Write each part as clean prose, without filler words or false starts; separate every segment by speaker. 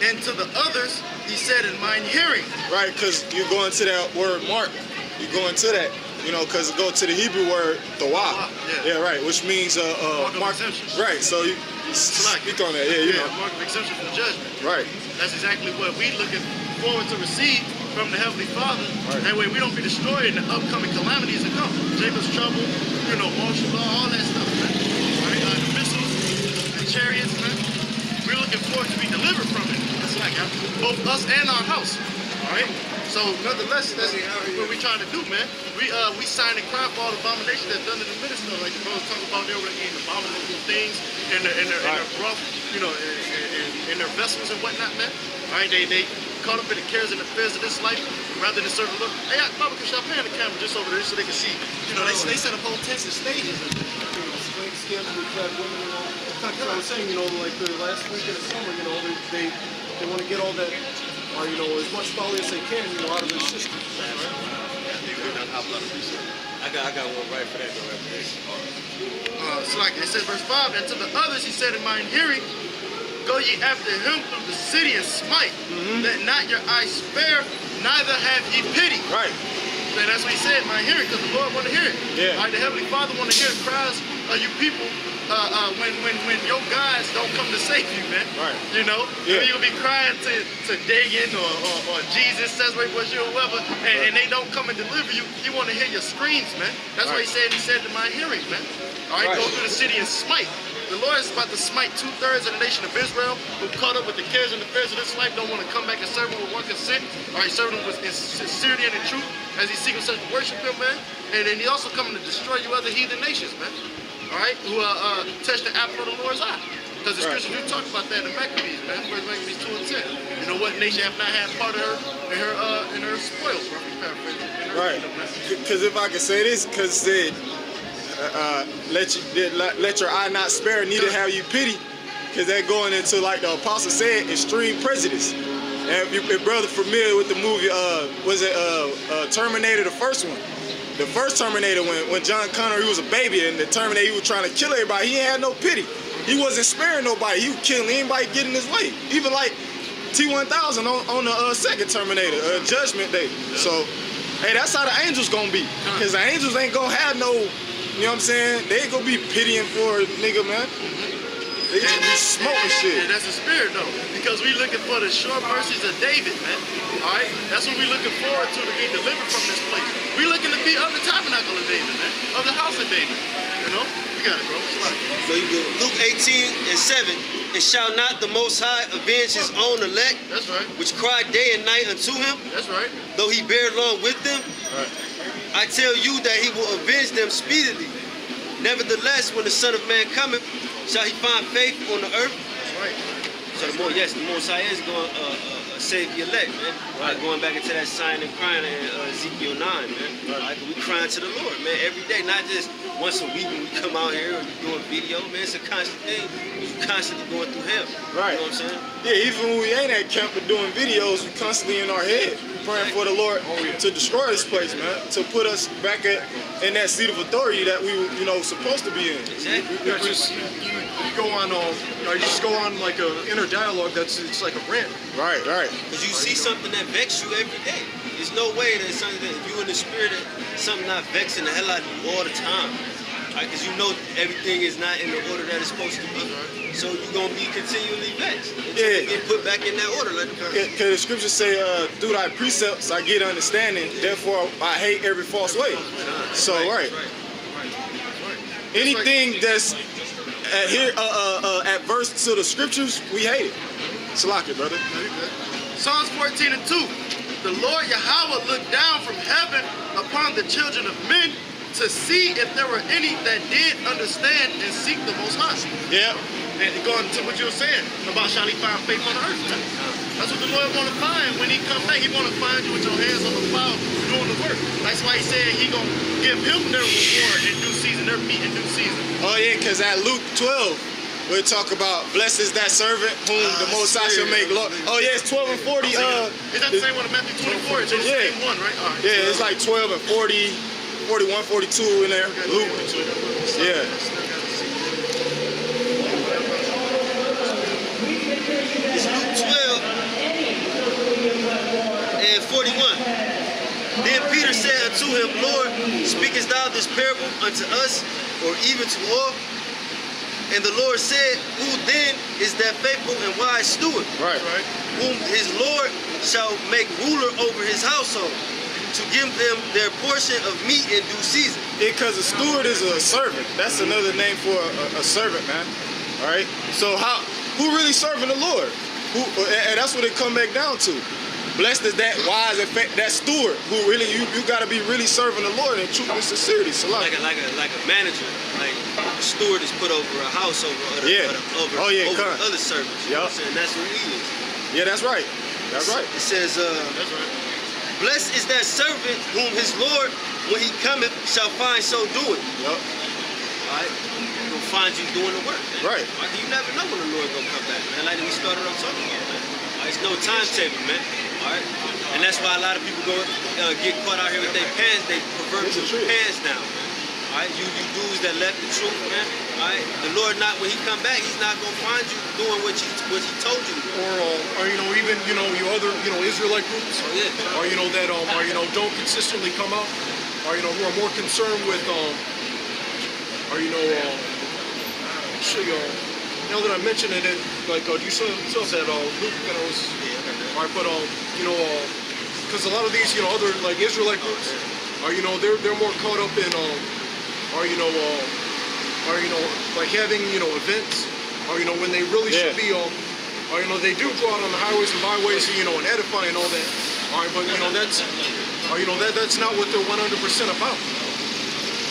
Speaker 1: and to the others he said in mine hearing.
Speaker 2: Right, because you go into that word mark. You go into that, you know, because it go to the Hebrew word tawah. Yeah, right, which means
Speaker 1: mark of exemption.
Speaker 2: Right, so you speak on that. Yeah, you know.
Speaker 1: Mark of exemption from judgment.
Speaker 2: Right.
Speaker 1: That's exactly what we looking forward to receive from the Heavenly Father. Right. That way we don't be destroyed in the upcoming calamities that come. Jacob's trouble, you know, martial law, all that stuff, man. Right? The missiles, the chariots, man. We're looking forward to be delivered from it. That's like both us and our house. All right? So nonetheless, that's what we're trying to do, man. We sign and cry for all the abominations that's done in the minister. Like the brothers talk about, they were eating abominable things in their broth, you know, in their vessels and whatnot, man. All right, they caught up in the cares and affairs of this life rather than serve the Lord. Hey, Baba, can y'all pan the camera just over there so they can see? You know, they set up whole tents and stages. And,
Speaker 3: you know, swing skins with fat women and all. That's what I was saying, you know, like the last week of the summer, you know, they want to get all that, you know, as much folly as they can, you know, out of their system.
Speaker 4: I got one right for that, though, after this.
Speaker 1: So like it says, verse 5, and to the others he said in mine hearing, go ye after him through the city and smite, let not your eyes spare, neither have ye pity.
Speaker 2: Right.
Speaker 1: And that's what he said, my hearing, because the Lord want to hear it.
Speaker 2: Yeah.
Speaker 1: All right, the Heavenly Father want to hear the cries of you people when your guys don't come to save you, man.
Speaker 2: Right.
Speaker 1: You know?
Speaker 2: Yeah.
Speaker 1: You'll be crying to Dagon or Jesus says wait was you or whoever, and they don't come and deliver you. You want to hear your screams, man. That's why he said to my hearing, man. All right, go through the city and smite. The Lord is about to smite 2/3 of the nation of Israel who caught up with the cares and affairs of this life, don't want to come back and serve him with one consent. All right, serve him with sincerity and in truth as he seeks himself to worship him, man. And then he also coming to destroy you other heathen nations, man. All right, who touch the apple of the Lord's eye. Because the scriptures do talk about that in Maccabees, man. Where's Maccabees 2 and 10? You know what nation have not had part of her in her spoils, bro?
Speaker 2: Right. Because if I could say this, because it said, let your eye not spare, neither have you pity. Because they're going into, like the apostle said, extreme prejudice. And if brother familiar with the movie, Terminator, the first one. The first Terminator, when John Connor, he was a baby, and the Terminator, he was trying to kill everybody. He had no pity. He wasn't sparing nobody. He was killing anybody getting in his way. Even like T-1000 on the second Terminator, Judgment Day. So, hey, that's how the angels gonna be. Because the angels ain't gonna have no, you know what I'm saying? They ain't gonna be pitying for a nigga, man. They just be smoking shit.
Speaker 1: Yeah, that's the spirit, though. Because we looking for the sure mercies of David, man. All right? That's what we looking forward to be delivered from this place. We looking to be of the tabernacle of David, man. Of the house of David. You know? You got it, bro.
Speaker 4: So you good. Luke 18:7. And shall not the Most High avenge his own elect?
Speaker 1: That's right.
Speaker 4: Which cry day and night unto him?
Speaker 1: That's right.
Speaker 4: Though he bear along with them?
Speaker 2: Right.
Speaker 4: I tell you that he will avenge them speedily. Nevertheless, when the Son of Man cometh, shall he find faith on the earth?
Speaker 1: That's right.
Speaker 4: So the Most High is going to save the elect, man. Right. Going back into that sighing and crying in Ezekiel 9, man. Right. We crying to the Lord, man, every day, not just once a week when we come out here or you doing video, man. It's a constant thing. You're constantly going through hell. Right. You know what I'm saying?
Speaker 2: Yeah, even when we ain't at camp but doing videos, we constantly in our head praying for the Lord to destroy this place, man. To put us back in that seat of authority that we, you know, supposed to be in.
Speaker 4: Exactly.
Speaker 3: You go on, you just go on like an inner dialogue it's like a rant.
Speaker 2: Right.
Speaker 4: Because you see something that vexes you every day. There's no way that something that you in the spirit, something not vexing the hell out of you all the time. Right? Because you know everything is not in the order that it's supposed to be. So you're going to be continually vexed until you get put back in that order.
Speaker 2: Because the scriptures say, through thy precepts I get understanding, therefore I hate every false way. So, right. Anything that's adverse to the scriptures, we hate it. Salaki, brother.
Speaker 1: Psalms 14 and 2. The Lord Yahweh looked down from heaven upon the children of men to see if there were any that did understand and seek the Most High.
Speaker 2: Yeah.
Speaker 1: And going to what you were saying about shall he find faith on the earth. That's what the Lord want to find when he come back. He want to find you with your hands on the plow doing the work. That's why he said he going to give him their reward in due season, their meat in due season.
Speaker 2: Oh yeah, because at Luke 12, we talk about blessed is that servant whom the Most High shall make Lord. Oh yeah, it's 12 and 40.
Speaker 1: Is that the same one in Matthew 24? It's the same one, right? All right.
Speaker 2: Yeah, it's like 12 and 40, 41, 42 in there. Luke. Yeah.
Speaker 4: It's Luke 12. Then Peter said unto him, Lord, speakest thou this parable unto us, or even to all? And the Lord said, who then is that faithful and wise steward,
Speaker 2: Right.
Speaker 4: whom his Lord shall make ruler over his household, to give them their portion of meat in due season?
Speaker 2: Because a steward is a servant. That's another name for a servant, man. All right. So who really serving the Lord? And that's what it come back down to. Blessed is that wise and that steward who really you got to be really serving the Lord in truth and sincerity. So
Speaker 4: Like a manager, like a steward is put over a house over other servants. You know what I'm saying? That's who he is.
Speaker 2: Yeah, that's right. That's right.
Speaker 4: It says,
Speaker 1: That's right.
Speaker 4: blessed is that servant whom his Lord, when he cometh, shall find so doing.
Speaker 2: Yep.
Speaker 4: Alright? He'll find you doing the work, man.
Speaker 2: Right.
Speaker 4: You never know when the Lord gonna come back, man. Like we started off talking about, man. It's no timetable, man. Alright? And that's why a lot of people go get caught out here with their pants, they pervert their pants down, man. Alright? You dudes that left the truth, man. Alright? The Lord when he come back, he's not gonna find you doing what he told you to do.
Speaker 3: Or even you other Israelite groups,
Speaker 4: Oh, yeah.
Speaker 3: or that don't consistently come out, or who are more concerned with now that I mentioned it, like you saw that Luke kind of was, all right, but because a lot of these other like Israelite groups are they're more caught up in like having events, or when they really should be they do go out on the highways and byways and edify and all that, all right, but that's not what they're 100% about,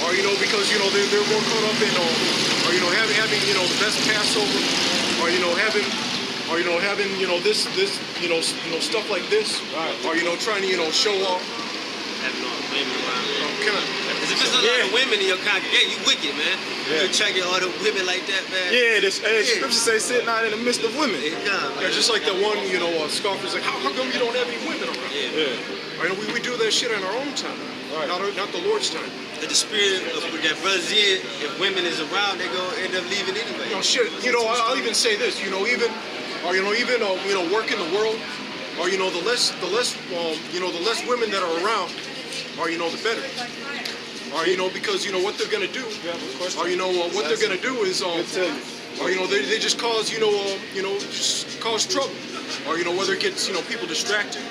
Speaker 3: or because they're more caught up in having the best Passover, or having this stuff like this, or trying to show off.
Speaker 4: Having all the women around.
Speaker 3: Because
Speaker 4: if there's a lot of women in your congregation, you wicked, man. You attracting all the women like that, man.
Speaker 2: Yeah, the scripture say sitting out in the midst of women.
Speaker 3: Yeah, just like that one, scoffer's like, how come you don't have any women around?
Speaker 2: Yeah.
Speaker 3: We do that shit in our own time, not the Lord's time.
Speaker 4: The spirit of that brothers in, if women is around, they gonna end up leaving anyway.
Speaker 3: I'll even say this, even work in the world, or the less women that are around, or the better. Or because what they're gonna do, or what they're gonna do is or they just cause just cause trouble, or whether it gets people distracted,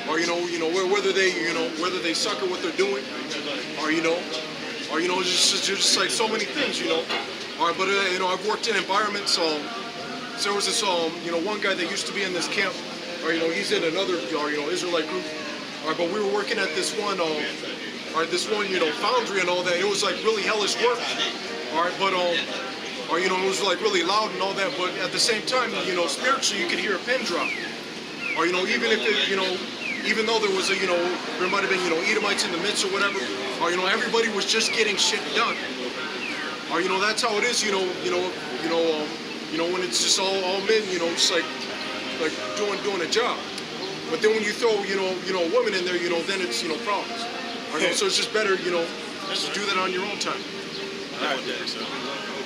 Speaker 3: or whether they suck at what they're doing, or just like so many things, All right, but I've worked in environments. So there was this one guy that used to be in this camp, or he's in another Israelite group. All right, but we were working at this one foundry and all that. It was like really hellish work. All right, but it was like really loud and all that. But at the same time, spiritually you could hear a pin drop. Or even if it, even though there was there might have been Edomites in the midst or whatever. Or everybody was just getting shit done. Or that's how it is. When it's just all men. Just like doing a job. But then when you throw a woman in there, then it's problems. So it's just better just do that on your own time.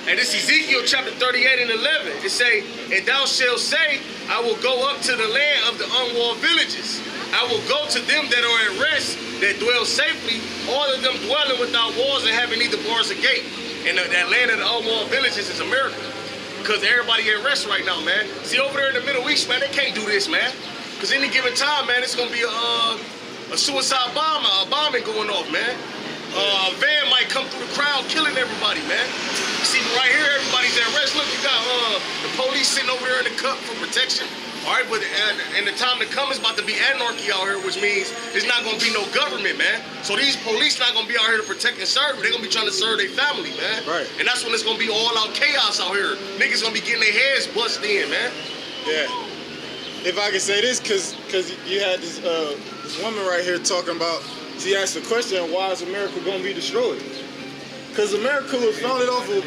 Speaker 5: And this Ezekiel chapter 38 and 11. It say, and thou shalt say, I will go up to the land of the unwalled villages. I will go to them that are at rest, that dwell safely, all of them dwelling without walls and having neither bars or gate. And that land of the unwalled villages is America. Because everybody at rest right now, man. See, over there in the Middle East, man, they can't do this, man. Because any given time, man, it's going to be a suicide bombing going off, man. A van might come through the crowd killing everybody, man. See, right here, everybody's at rest. Look, you got the police sitting over there in the cup for protection. All right, but in the time to come, it's about to be anarchy out here, which means there's not going to be no government, man. So these police not going to be out here to protect and serve. They're going to be trying to serve their family, man.
Speaker 2: Right.
Speaker 5: And that's when it's going to be all out chaos out here. Niggas going to be getting their heads busted in, man.
Speaker 2: Yeah. If I can say this, because you had this woman right here talking about, she asked the question, why is America going to be destroyed? Because America was founded off of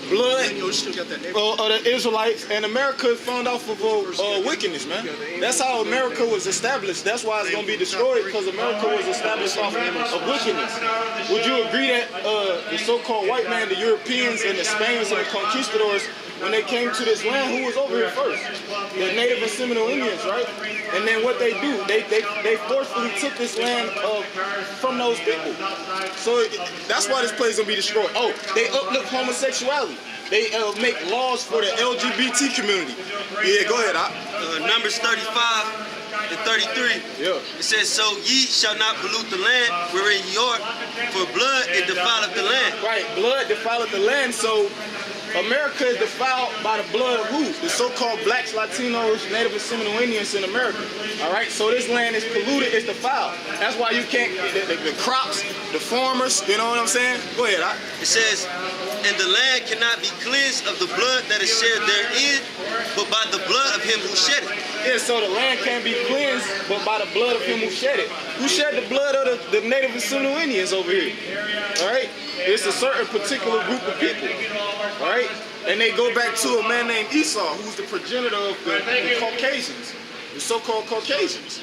Speaker 2: blood of the Israelites, and America is founded off of wickedness, man. That's how America was established. That's why it's going to be destroyed, because America was established off of wickedness. Would you agree that the so-called white man, the Europeans and the Spaniards and the conquistadors when they came to this land, who was over here first? The Native and Seminole Indians, right? And then what they do, they forcefully took this land from those people. So that's why this place is gonna be destroyed. Oh, they uplift homosexuality. They make laws for the LGBT community. Yeah, go ahead.
Speaker 4: Numbers 35 and 33.
Speaker 2: Yeah.
Speaker 4: It says, so ye shall not pollute the land wherein ye are, for blood it defileth the land.
Speaker 2: Right, blood defileth the land. So America is defiled by the blood of who? The so-called blacks, Latinos, Native and Seminole Indians in America. All right, so this land is polluted, it's defiled. That's why you can't, the crops, the farmers, you know what I'm saying? Go ahead.
Speaker 4: It says, and the land cannot be cleansed of the blood that is shed therein, but by the blood of him who shed it.
Speaker 2: Yeah, so the land can't be cleansed, but by the blood of him who shed it. Who shed the blood of the Native and Seminole Indians over here? All right? It's a certain particular group of people. All right? And they go back to a man named Esau, who's the progenitor of the Caucasians, the so-called Caucasians.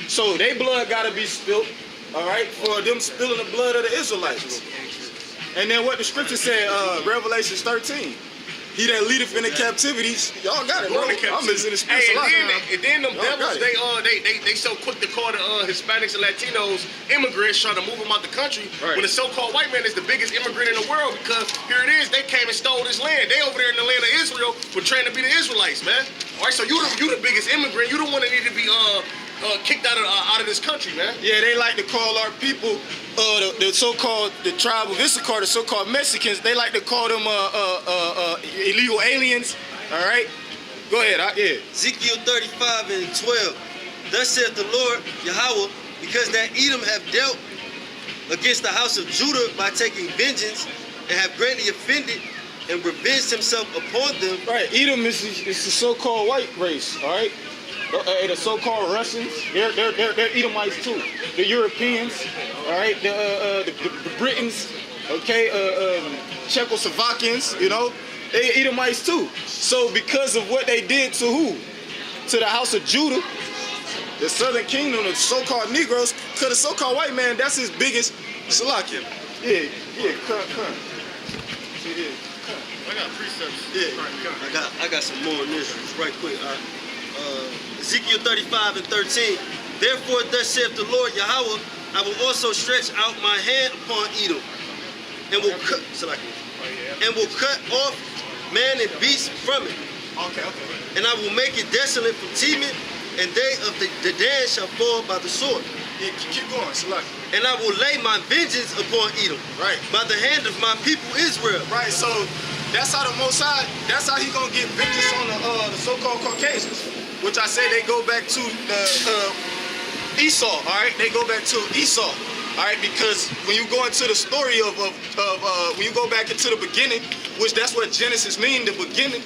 Speaker 2: So their blood got to be spilled, all right, for them spilling the blood of the Israelites. And then what the scripture said, Revelation 13. He that leadeth in the captivities, y'all got it, bro. I'm missing the
Speaker 5: Hey,
Speaker 2: scripture a lot.
Speaker 5: and then them
Speaker 2: Y'all
Speaker 5: devils,
Speaker 2: got it.
Speaker 5: they so quick to call the Hispanics and Latinos immigrants, trying to move them out the country.
Speaker 2: Right.
Speaker 5: When the so-called white man is the biggest immigrant in the world, because here it is, they came and stole this land. They over there in the land of Israel, portraying to be the Israelites, man. All right, so you the biggest immigrant. You the one that need to be kicked out of this country, man.
Speaker 2: Yeah, they like to call our people, the so-called, the tribe of Issachar, the so-called Mexicans, they like to call them illegal aliens, all right? Go ahead, yeah.
Speaker 4: Ezekiel 35 and 12. Thus saith the Lord Yahweh, because that Edom have dealt against the house of Judah by taking vengeance, and have greatly offended and revenged himself upon them.
Speaker 2: Right, Edom is the so-called white race, all right? The so-called Russians, they're Edomites too. The Europeans, all right, the Britons, okay, Czechoslovakians, you know, they Edomites too. So because of what they did to who? To the house of Judah, the southern kingdom, the so-called Negroes, because the so-called white man, that's his biggest Salakia. Yeah, come. Yeah,
Speaker 1: I got precepts.
Speaker 2: Yeah.
Speaker 4: I got some more on this right quick. Ezekiel 35 and 13. Therefore, thus saith the Lord Yahweh, I will also stretch out my hand upon Edom, and will cut off man and beast from it.
Speaker 2: Okay.
Speaker 4: And I will make it desolate from Teman, and they of the Dan shall fall by the sword.
Speaker 2: Yeah, keep going, Salakia.
Speaker 4: And I will lay my vengeance upon Edom,
Speaker 2: Right.
Speaker 4: by the hand of my people Israel.
Speaker 2: Right, so that's how the Most High, that's how he gonna get vengeance on the so-called Caucasians, which I say they go back to the Esau, all right? They go back to Esau, all right? Because when you go into the story of when you go back into the beginning, which that's what Genesis mean, the beginning,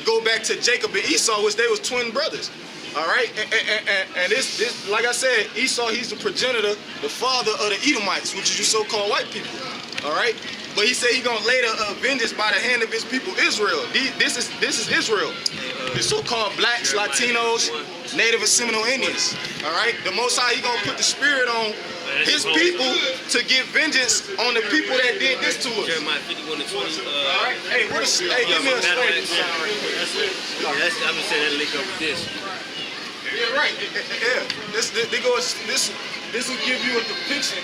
Speaker 2: go back to Jacob and Esau, which they was twin brothers. All right, and this, like I said, Esau, he's the progenitor, the father of the Edomites, which is you so-called white people. All right, but he said he gonna lay the vengeance by the hand of his people, Israel. This is Israel, the so-called blacks, Latinos, Native and Seminole Indians. All right, the Most High, he gonna put the spirit on his people to get vengeance on the people that did this to us.
Speaker 4: Jeremiah 51 and 20.
Speaker 2: All right, hey, give me a slave sign right quick.
Speaker 4: I've been saying that link up with this.
Speaker 2: Yeah, right. Yeah. This will give you a depiction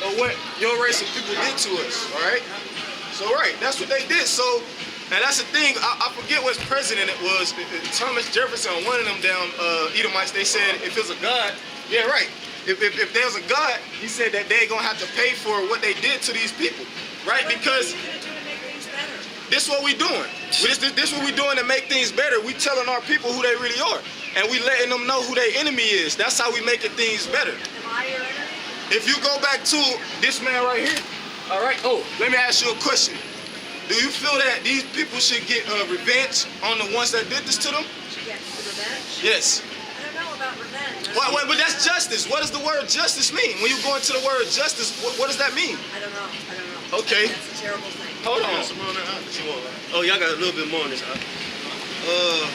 Speaker 2: of what your race of people did to us. All right. So right, that's what they did. So, and that's the thing. I forget which president it was. Thomas Jefferson, one of them down Edomites. They said if it's a God, yeah, right. If there's a God, he said that they're gonna have to pay for what they did to these people, right? Because this is what we doing. This what we doing to make things better. We telling our people who they really are. And we letting them know who their enemy is. That's how we making things better. If you go back to this man right here, all right, let me ask you a question. Do you feel that these people should get revenge on the ones that did this to them?
Speaker 6: Yes, revenge?
Speaker 2: Yes.
Speaker 6: I don't know about revenge.
Speaker 2: Wait, but that's justice. What does the word justice mean? When you go into the word justice, what does that mean?
Speaker 6: I don't know.
Speaker 2: Okay.
Speaker 6: That's a terrible thing.
Speaker 2: Hold on.
Speaker 4: Oh, y'all got a little bit more on this.
Speaker 6: I don't know.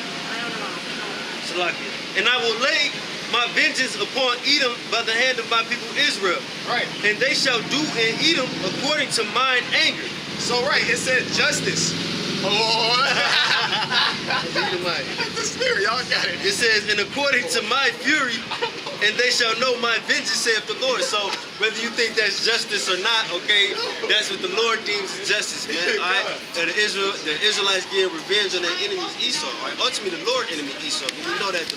Speaker 4: Salakia. And I will lay my vengeance upon Edom by the hand of my people Israel.
Speaker 2: Right.
Speaker 4: And they shall do in Edom according to mine anger.
Speaker 2: So right, it said justice.
Speaker 1: Oh,
Speaker 5: Edomite.
Speaker 1: the spirit, y'all got it.
Speaker 4: It says, and according to my fury, and they shall know my vengeance, saith the Lord. So whether you think that's justice or not, okay, that's what the Lord deems as justice, man. All right, and the Israelites getting revenge on their enemies Esau. All right, ultimately the Lord enemy Esau, but we know that the